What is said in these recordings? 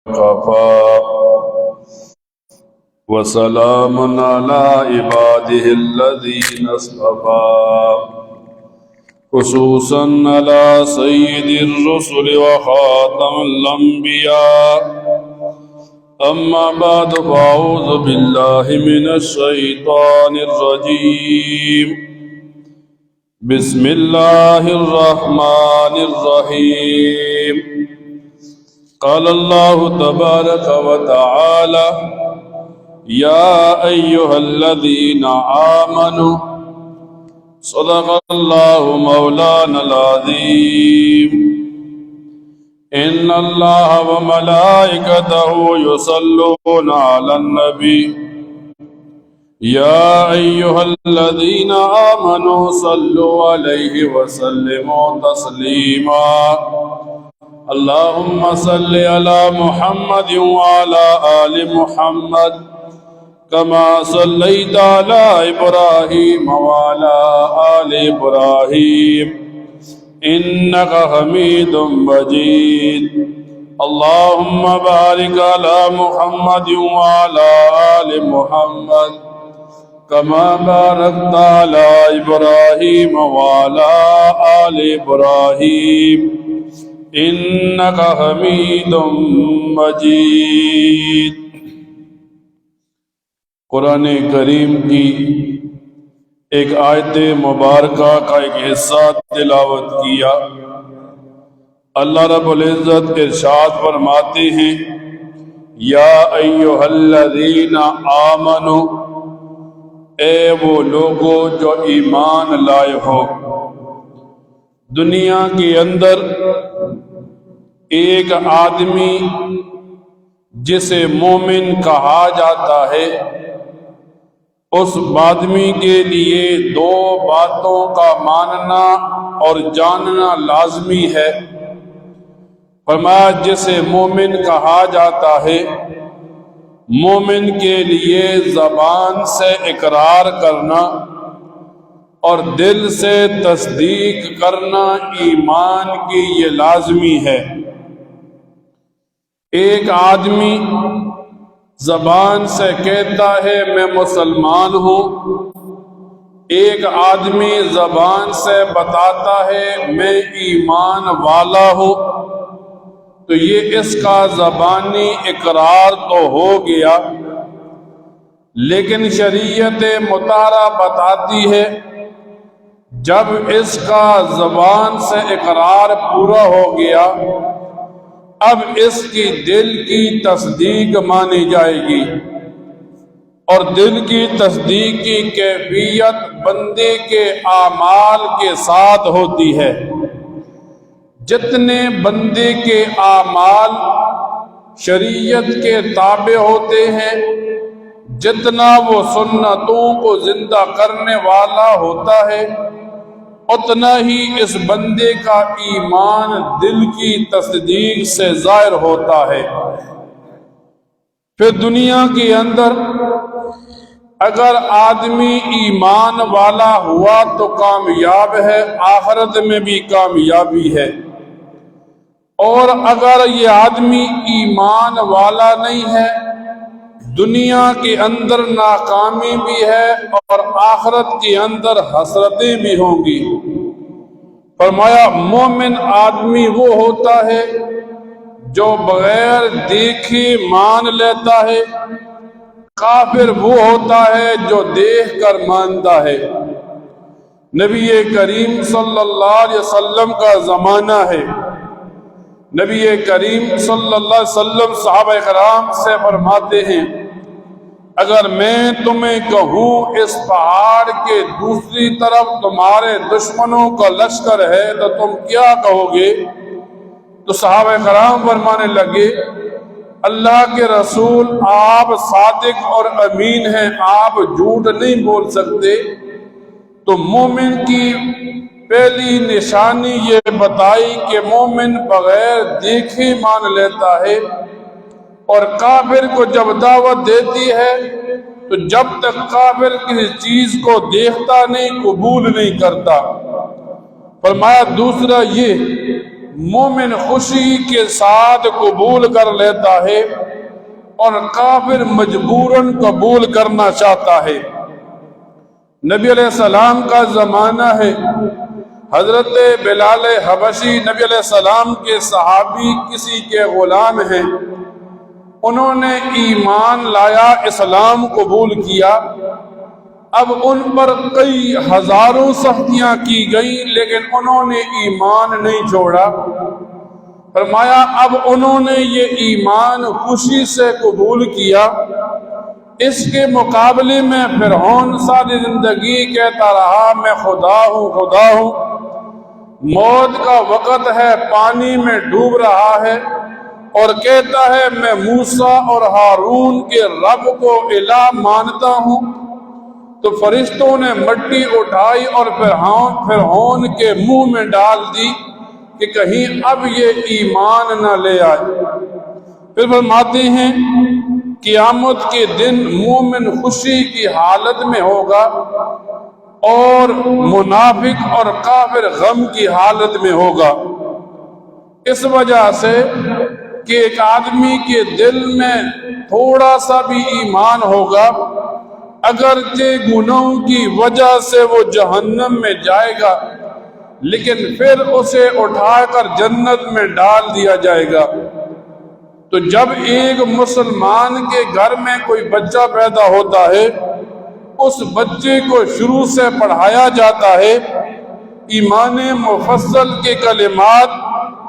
وكفى وسلام على عباده الذين اصطفى خصوصا على سيد الرسل وخاتم الأنبياء. أما بعد فأعوذ بالله من الشيطان الرجيم. بسم الله الرحمن الرحيم. قال الله تبارك وتعالى: يا أيها الذين آمنوا صدق الله مولانا العظيم. إن الله وملائكته يصلون على النبي يا أيها الذين آمنوا صلوا عليه وسلموا تسليما. اللهم صل على محمد وعلى آل محمد كما صليت على إبراهيم وعلى آل إبراهيم إنك حميد مجيد. اللهم بارك على محمد وعلى آل محمد كما باركت على إبراهيم وعلى آل إبراهيم إنك حميد مجيد. قرآن کریم کی ایک آیت مبارکہ کا ایک حصہ تلاوت کیا. اللہ رب العزت ارشاد فرماتے ہیں: یا ایھا الذین آمنوا، اے وہ لوگو جو ایمان لائے ہو. دنیا کے اندر ایک آدمی جسے مومن کہا جاتا ہے، اس آدمی کے لیے دو باتوں کا ماننا اور جاننا لازمی ہے. فرمایا جسے مومن کہا جاتا ہے، مومن کے لیے زبان سے اقرار کرنا اور دل سے تصدیق کرنا ایمان کی یہ لازمی ہے. ایک آدمی زبان سے کہتا ہے میں مسلمان ہوں، ایک آدمی زبان سے بتاتا ہے میں ایمان والا ہوں، تو یہ اس کا زبانی اقرار تو ہو گیا، لیکن شریعت مطہرہ بتاتی ہے جب اس کا زبان سے اقرار پورا ہو گیا، اب اس کی دل کی تصدیق مانی جائے گی. اور دل کی تصدیق کی کیفیت بندے کے اعمال کے ساتھ ہوتی ہے. جتنے بندے کے اعمال شریعت کے تابع ہوتے ہیں، جتنا وہ سنتوں کو زندہ کرنے والا ہوتا ہے، اتنا ہی اس بندے کا ایمان دل کی تصدیق سے ظاہر ہوتا ہے. پھر دنیا کے اندر اگر آدمی ایمان والا ہوا تو کامیاب ہے، آخرت میں بھی کامیابی ہے. اور اگر یہ آدمی ایمان والا نہیں ہے، دنیا کے اندر ناکامی بھی ہے اور آخرت کے اندر حسرتیں بھی ہوں گی. فرمایا مومن آدمی وہ ہوتا ہے جو بغیر دیکھے مان لیتا ہے، کافر وہ ہوتا ہے جو دیکھ کر مانتا ہے. نبی کریم صلی اللہ علیہ وسلم کا زمانہ ہے. نبی کریم صلی اللہ علیہ وسلم صحابہ کرام سے فرماتے ہیں اگر میں تمہیں کہوں اس پہاڑ کے دوسری طرف تمہارے دشمنوں کا لشکر ہے تو تم کیا کہو گے؟ تو صحابہ کرام فرمانے لگے اللہ کے رسول آپ صادق اور امین ہیں، آپ جھوٹ نہیں بول سکتے. تو مومن کی پہلی نشانی یہ بتائی کہ مومن بغیر دیکھے مان لیتا ہے، اور کافر کو جب دعوت دیتی ہے تو جب تک کافر کسی چیز کو دیکھتا نہیں قبول نہیں کرتا. فرمایا دوسرا یہ مومن خوشی کے ساتھ قبول کر لیتا ہے اور کافر مجبوراً قبول کرنا چاہتا ہے۔ نبی علیہ السلام کا زمانہ ہے، حضرت بلال حبشی نبی علیہ السلام کے صحابی کسی کے غلام ہیں، انہوں نے ایمان لایا، اسلام قبول کیا۔ اب ان پر کئی ہزاروں سختیاں کی گئیں لیکن انہوں نے ایمان نہیں چھوڑا۔ فرمایا اب انہوں نے یہ ایمان خوشی سے قبول کیا۔ اس کے مقابلے میں فرعون ساری زندگی کہتا رہا میں خدا ہوں خدا ہوں، موت کا وقت ہے، پانی میں ڈوب رہا ہے اور کہتا ہے میں موسیٰ اور ہارون کے رب کو الہ مانتا ہوں۔ تو فرشتوں نے مٹی اٹھائی اور فرعون کے منہ میں ڈال دی کہ کہیں اب یہ ایمان نہ لے آئے۔ پھر فرماتے ہیں قیامت کے دن مومن خوشی کی حالت میں ہوگا اور منافق اور کافر غم کی حالت میں ہوگا۔ اس وجہ سے کہ ایک آدمی کے دل میں تھوڑا سا بھی ایمان ہوگا، اگرچہ گناہوں کی وجہ سے وہ جہنم میں جائے گا لیکن پھر اسے اٹھا کر جنت میں ڈال دیا جائے گا۔ تو جب ایک مسلمان کے گھر میں کوئی بچہ پیدا ہوتا ہے، اس بچے کو شروع سے پڑھایا جاتا ہے ایمان مفصل کے کلمات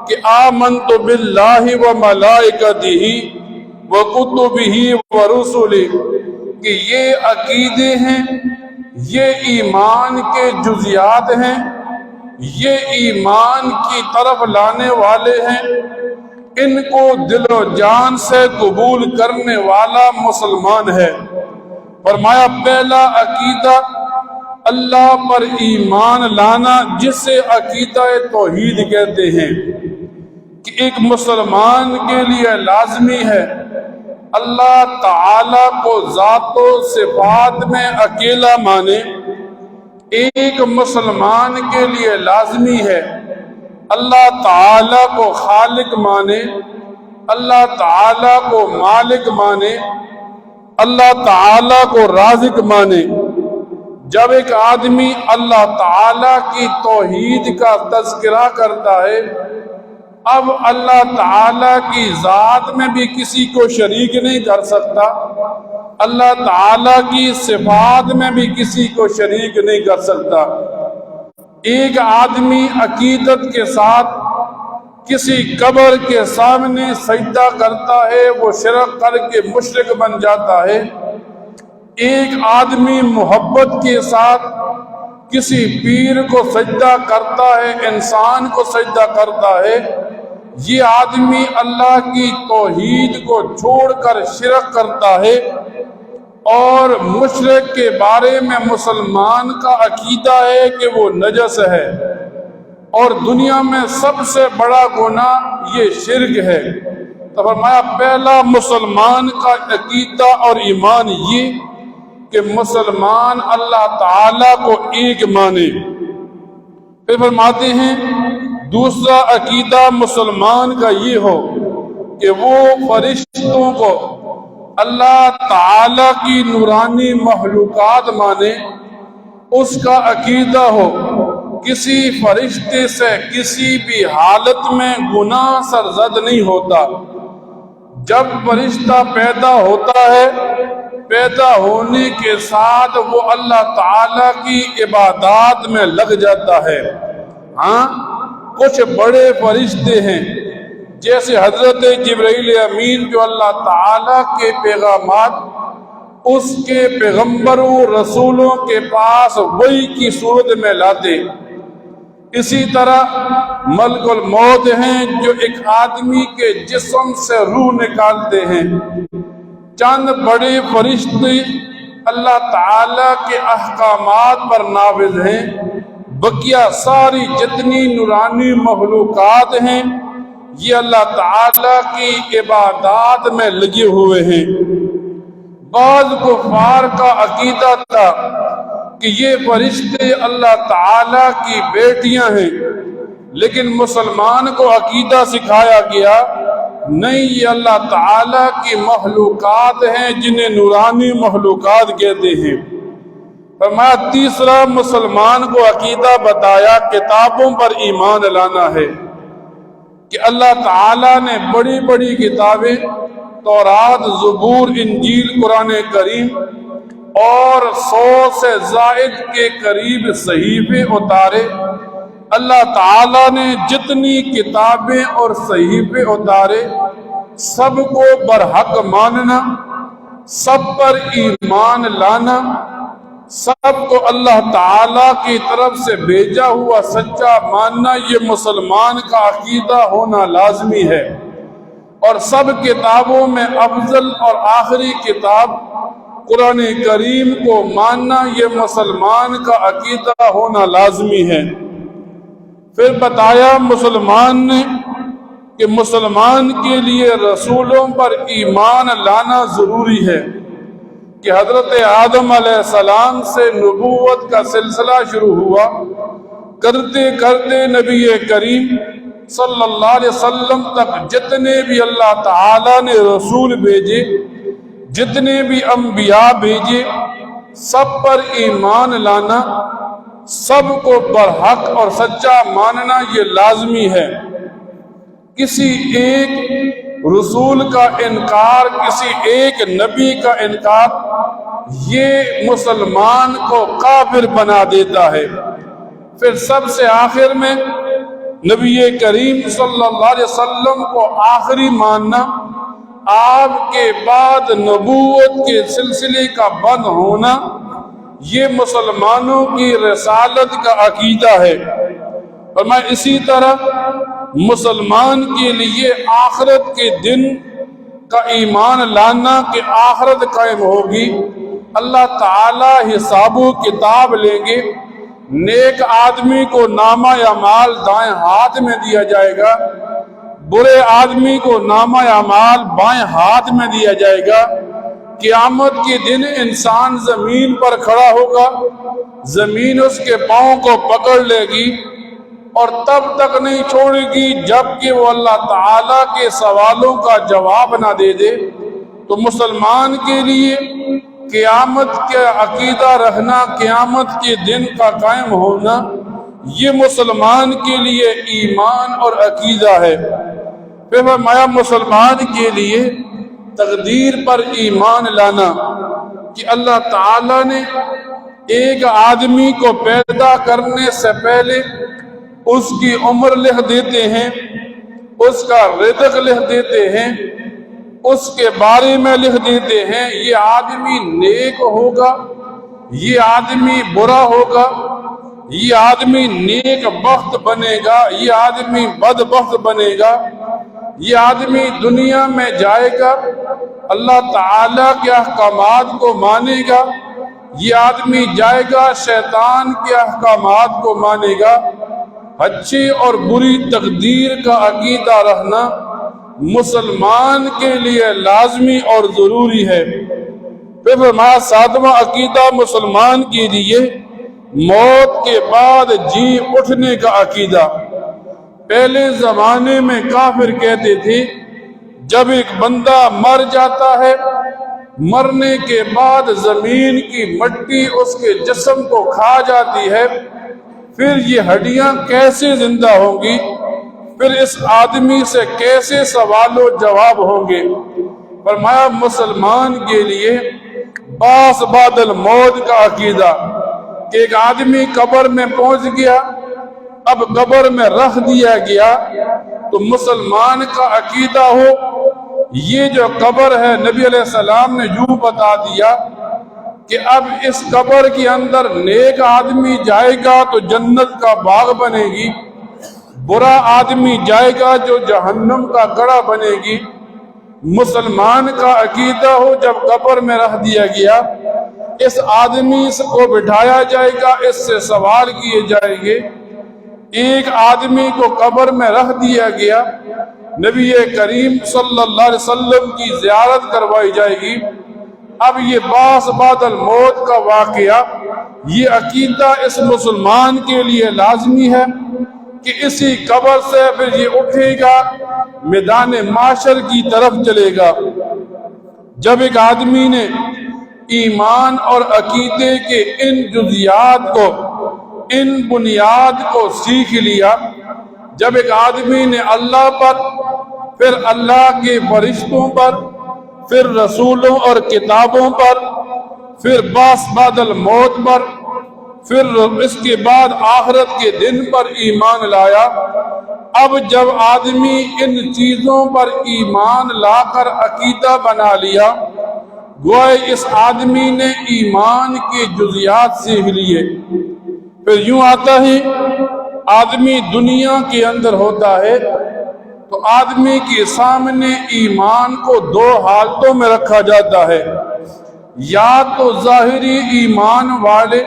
کہ آمنت باللہ و ملائکتہ و کتبہ و رسلہ، کہ یہ عقیدے ہیں، یہ ایمان کے جزیات ہیں، یہ ایمان کی طرف لانے والے ہیں، ان کو دل و جان سے قبول کرنے والا مسلمان ہے۔ فرمایا پہلا عقیدہ اللہ پر ایمان لانا، جسے عقیدہ توحید کہتے ہیں، کہ ایک مسلمان کے لیے لازمی ہے اللہ تعالی کو ذات و صفات میں اکیلا مانے۔ ایک مسلمان کے لیے لازمی ہے اللہ تعالی کو خالق مانے، اللہ تعالی کو مالک مانے، اللہ تعالی کو رازق مانے۔ جب ایک آدمی اللہ تعالی کی توحید کا تذکرہ کرتا ہے، اب اللہ تعالی کی ذات میں بھی کسی کو شریک نہیں کر سکتا، اللہ تعالی کی صفات میں بھی کسی کو شریک نہیں کر سکتا۔ ایک آدمی عقیدت کے ساتھ کسی قبر کے سامنے سجدہ کرتا ہے، وہ شرک کر کے مشرک بن جاتا ہے۔ ایک آدمی محبت کے ساتھ کسی پیر کو سجدہ کرتا ہے، انسان کو سجدہ کرتا ہے، یہ آدمی اللہ کی توحید کو چھوڑ کر شرک کرتا ہے۔ اور مشرک کے بارے میں مسلمان کا عقیدہ ہے کہ وہ نجس ہے، اور دنیا میں سب سے بڑا گناہ یہ شرک ہے۔ تو فرمایا پہلا مسلمان کا عقیدہ اور ایمان یہ کہ مسلمان اللہ تعالیٰ کو ایک مانے۔ پھر فرماتے ہیں دوسرا عقیدہ مسلمان کا یہ ہو کہ وہ فرشتوں کو اللہ تعالیٰ کی نورانی مخلوقات مانے۔ اس کا عقیدہ ہو کسی فرشتے سے کسی بھی حالت میں گناہ سرزد نہیں ہوتا۔ جب فرشتہ پیدا ہوتا ہے، پیدا ہونے کے ساتھ وہ اللہ تعالیٰ کی عبادات میں لگ جاتا ہے۔ ہاں کچھ بڑے فرشتے ہیں جیسے حضرت جبرائیل امین جو اللہ تعالیٰ کے پیغامات اس کے پیغمبروں رسولوں کے پاس وحی کی صورت میں لاتے۔ اسی طرح ملک الموت ہیں جو ایک آدمی کے جسم سے روح نکالتے ہیں۔ چند بڑے فرشتے اللہ تعالیٰ کے احکامات پر نافذ ہیں، بقیہ ساری جتنی نورانی مخلوقات ہیں یہ اللہ تعالیٰ کی عبادات میں لگے ہوئے ہیں۔ بعض کفار کا عقیدہ تھا کہ یہ فرشتے اللہ تعالیٰ کی بیٹیاں ہیں، لیکن مسلمان کو عقیدہ سکھایا گیا نہیں، یہ اللہ تعالیٰ کی مخلوقات ہیں جنہیں نورانی مخلوقات کہتے ہیں۔ فرمایا تیسرا مسلمان کو عقیدہ بتایا کتابوں پر ایمان لانا ہے کہ اللہ تعالیٰ نے بڑی بڑی کتابیں تورات، زبور، انجیل، قرآن کریم اور 100 سے زائد کے قریب صحیفے اتارے۔ اللہ تعالیٰ نے جتنی کتابیں اور صحیفے اتارے سب کو برحق ماننا، سب پر ایمان لانا، سب کو اللہ تعالیٰ کی طرف سے بھیجا ہوا سچا ماننا، یہ مسلمان کا عقیدہ ہونا لازمی ہے۔ اور سب کتابوں میں افضل اور آخری کتاب قرآن کریم کو ماننا یہ مسلمان کا عقیدہ ہونا لازمی ہے۔ پھر بتایا مسلمان نے کہ مسلمان کے لیے رسولوں پر ایمان لانا ضروری ہے کہ حضرت آدم علیہ السلام سے نبوت کا سلسلہ شروع ہوا، کرتے کرتے نبی کریم صلی اللہ علیہ وسلم تک جتنے بھی اللہ تعالیٰ نے رسول بھیجے، جتنے بھی انبیاء بھیجے، سب پر ایمان لانا، سب کو برحق اور سچا ماننا یہ لازمی ہے۔ کسی ایک رسول کا انکار، کسی ایک نبی کا انکار یہ مسلمان کو کافر بنا دیتا ہے۔ پھر سب سے آخر میں نبی کریم صلی اللہ علیہ وسلم کو آخری ماننا، آپ کے بعد نبوت کے سلسلے کا بند ہونا، یہ مسلمانوں کی رسالت کا عقیدہ ہے۔ اور میں اسی طرح مسلمان کے لیے آخرت کے دن کا ایمان لانا کہ آخرت قائم ہوگی، اللہ تعالی حساب و کتاب لیں گے، نیک آدمی کو نامہ اعمال دائیں ہاتھ میں دیا جائے گا، برے آدمی کو نامہ اعمال بائیں ہاتھ میں دیا جائے گا۔ قیامت کے دن انسان زمین پر کھڑا ہوگا، زمین اس کے پاؤں کو پکڑ لے گی اور تب تک نہیں چھوڑے گی جب کہ وہ اللہ تعالیٰ کے سوالوں کا جواب نہ دے دے۔ تو مسلمان کے لیے قیامت کا عقیدہ رکھنا، قیامت کے دن کا قائم ہونا، یہ مسلمان کے لیے ایمان اور عقیدہ ہے۔ پھر فرمایا مسلمان کے لیے تقدیر پر ایمان لانا کہ اللہ تعالیٰ نے ایک آدمی کو پیدا کرنے سے پہلے اس کی عمر لکھ دیتے ہیں، اس کا رزق لکھ دیتے ہیں، اس کے بارے میں لکھ دیتے ہیں یہ آدمی نیک ہوگا، یہ آدمی برا ہوگا، یہ آدمی نیک بخت بنے گا، یہ آدمی بدبخت بنے گا، یہ آدمی دنیا میں جائے گا اللہ تعالیٰ کے احکامات کو مانے گا، یہ آدمی جائے گا شیطان کے احکامات کو مانے گا۔ اچھی اور بری تقدیر کا عقیدہ رکھنا مسلمان کے لیے لازمی اور ضروری ہے۔ پھر فرمایا ساتواں عقیدہ مسلمان کے لیے موت کے بعد جی اٹھنے کا عقیدہ۔ پہلے زمانے میں کافر کہتے تھے جب ایک بندہ مر جاتا ہے، مرنے کے بعد زمین کی مٹی اس کے جسم کو کھا جاتی ہے، پھر یہ ہڈیاں کیسے زندہ ہوں گی، پھر اس آدمی سے کیسے سوال و جواب ہوں گے۔ فرمایا مسلمان کے لیے باس بعد الموت کا عقیدہ کہ ایک آدمی قبر میں پہنچ گیا، اب قبر میں رکھ دیا گیا، تو مسلمان کا عقیدہ ہو یہ جو قبر ہے نبی علیہ السلام نے یوں بتا دیا کہ اب اس قبر کے اندر نیک آدمی جائے گا تو جنت کا باغ بنے گی، برا آدمی جائے گا جو جہنم کا گڑھا بنے گی۔ مسلمان کا عقیدہ ہو جب قبر میں رکھ دیا گیا اس آدمی کو بٹھایا جائے گا، اس سے سوال کیے جائیں گے۔ ایک آدمی کو قبر میں رکھ دیا گیا، نبی کریم صلی اللہ علیہ وسلم کی زیارت کروائی جائے گی۔ اب یہ باس بعد الموت کا واقعہ، یہ عقیدہ اس مسلمان کے لیے لازمی ہے۔ کہ اسی قبر سے پھر یہ اٹھے گا، میدان معاشر کی طرف چلے گا۔ جب ایک آدمی نے ایمان اور عقیدے کے ان جزیات کو، ان بنیاد کو سیکھ لیا، جب ایک آدمی نے اللہ پر، پھر اللہ کے فرشتوں پر، پھر رسولوں اور کتابوں پر، پھر بعث بعد الموت پر، پھر اس کے بعد آخرت کے دن پر ایمان لایا، اب جب آدمی ان چیزوں پر ایمان لا کر عقیدہ بنا لیا، گویا اس آدمی نے ایمان کے جزیات سیکھ لیے۔ پھر یوں آتا ہے، آدمی دنیا کے اندر ہوتا ہے تو آدمی کے سامنے ایمان کو دو حالتوں میں رکھا جاتا ہے، یا تو ظاہری ایمان والے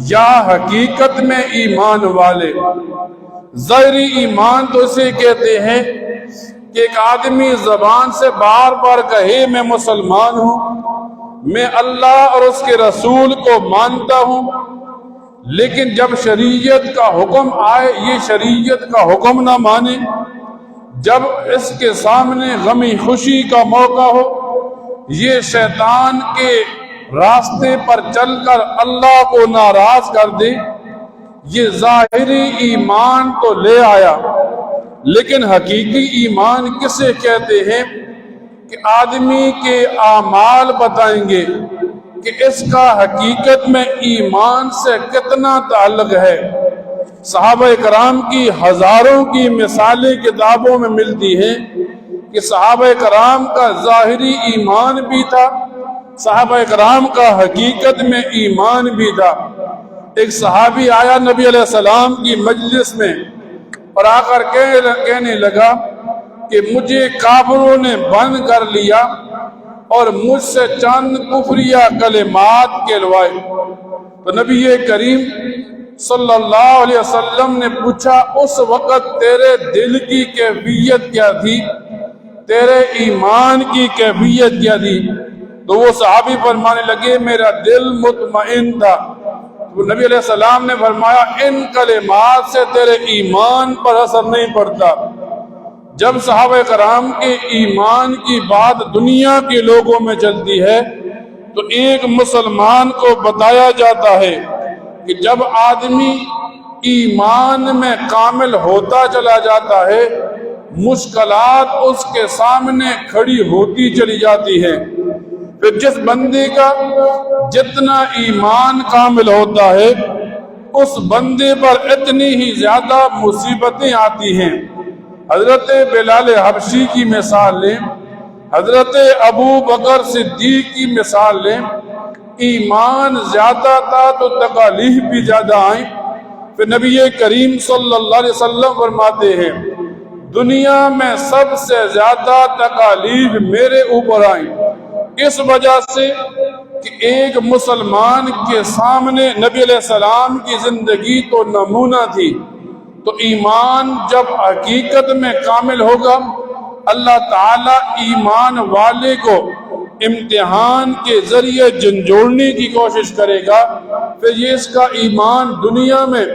یا حقیقت میں ایمان والے۔ ظاہری ایمان تو اسے کہتے ہیں کہ ایک آدمی زبان سے بار بار کہے میں مسلمان ہوں، میں اللہ اور اس کے رسول کو مانتا ہوں، لیکن جب شریعت کا حکم آئے یہ شریعت کا حکم نہ مانے، جب اس کے سامنے غمی خوشی کا موقع ہو یہ شیطان کے راستے پر چل کر اللہ کو ناراض کر دے، یہ ظاہری ایمان تو لے آیا، لیکن حقیقی ایمان کسے کہتے ہیں کہ آدمی کے اعمال بتائیں گے کہ اس کا حقیقت میں ایمان سے کتنا تعلق ہے۔ صحابہ کرام کی ہزاروں کی مثالیں کتابوں میں ملتی ہیں کہ صحابہ کرام کا ظاہری ایمان بھی تھا، صحابہ کرام کا حقیقت میں ایمان بھی تھا۔ ایک صحابی آیا نبی علیہ السلام کی مجلس میں اور آ کر کہنے لگا کہ مجھے کافروں نے بند کر لیا اور مجھ سے چند کفریہ کلمات کہلوائے۔ تو نبی کریم صلی اللہ علیہ وسلم نے پوچھا اس وقت تیرے دل کی کیفیت کیا تھی، تیرے ایمان کی کیفیت کیا تھی؟ تو وہ صحابی فرمانے لگے میرا دل مطمئن تھا۔ تو نبی علیہ السلام نے فرمایا ان کلمات سے تیرے ایمان پر اثر نہیں پڑتا۔ جب صحابہ کرام کے ایمان کی بات دنیا کے لوگوں میں چلتی ہے تو ایک مسلمان کو بتایا جاتا ہے کہ جب آدمی ایمان میں کامل ہوتا چلا جاتا ہے مشکلات اس کے سامنے کھڑی ہوتی چلی جاتی ہیں۔ پھر جس بندے کا جتنا ایمان کامل ہوتا ہے اس بندے پر اتنی ہی زیادہ مصیبتیں آتی ہیں۔ حضرت بلال حبشی کی مثال لیں، حضرت ابو بکر صدیق کی مثال لیں، ایمان زیادہ تھا تو تکالیف بھی زیادہ آئیں۔ پھر نبی کریم صلی اللہ علیہ وسلم فرماتے ہیں دنیا میں سب سے زیادہ تکالیف میرے اوپر آئیں، اس وجہ سے کہ ایک مسلمان کے سامنے نبی علیہ السلام کی زندگی تو نمونہ تھی، تو ایمان جب حقیقت میں کامل ہوگا اللہ تعالیٰ ایمان والے کو امتحان کے ذریعے جھنجھوڑنے کی کوشش کرے گا۔ پھر یہ اس کا ایمان دنیا میں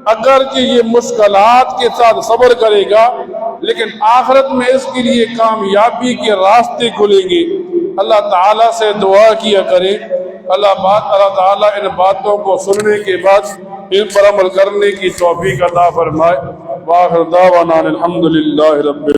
اگرچہ یہ مشکلات کے ساتھ صبر کرے گا لیکن آخرت میں اس کے لیے کامیابی کے راستے کھلیں گے۔ اللہ تعالیٰ سے دعا کیا کریں اللہ تعالیٰ ان باتوں کو سننے کے بعد ان پر عمل کرنے کی توفیق عطا فرمائے۔ وآخر دعوانا الحمدللہ رب